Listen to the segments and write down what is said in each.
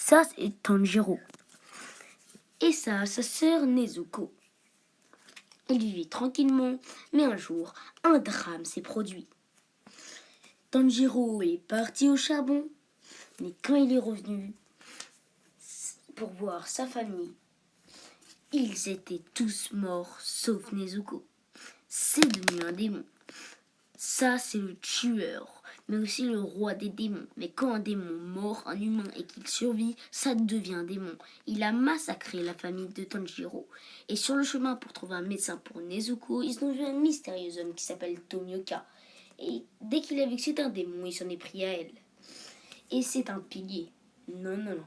Ça, c'est Tanjiro. Et ça, sa sœur Nezuko. Ils vivaient tranquillement, mais un jour, un drame s'est produit. Tanjiro est parti au charbon, mais quand il est revenu pour voir sa famille, ils étaient tous morts, sauf Nezuko. C'est devenu un démon. Ça, c'est le tueur, mais aussi le roi des démons. Mais quand un démon mord un humain et qu'il survit, ça devient un démon. Il a massacré la famille de Tanjiro. Et sur le chemin pour trouver un médecin pour Nezuko, ils ont vu un mystérieux homme qui s'appelle Tomioka. Et dès qu'il a vu que c'est un démon, il s'en est pris à elle. Et c'est un pilier. Non,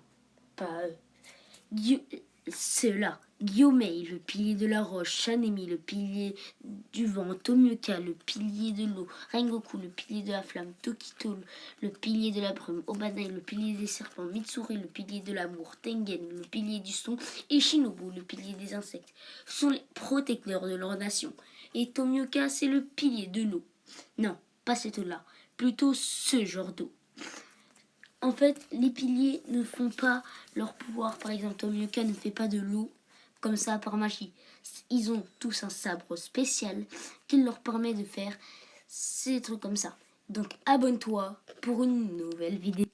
pas eux. Ceux-là. Gyomei, le pilier de la roche, Shanemi, le pilier du vent, Tomioka, le pilier de l'eau, Rengoku, le pilier de la flamme, Tokito, le pilier de la brume, Obadai, le pilier des serpents, Mitsuri, le pilier de l'amour, Tengen, le pilier du son, et Shinobu, le pilier des insectes, sont les protecteurs de leur nation. Et Tomioka, c'est le pilier de l'eau. Non, pas cette eau-là, plutôt ce genre d'eau. En fait, les piliers ne font pas leur pouvoir. Par exemple, Tomioka ne fait pas de l'eau comme ça par magie. Ils ont tous un sabre spécial qui leur permet de faire ces trucs comme ça. Donc abonne-toi pour une nouvelle vidéo.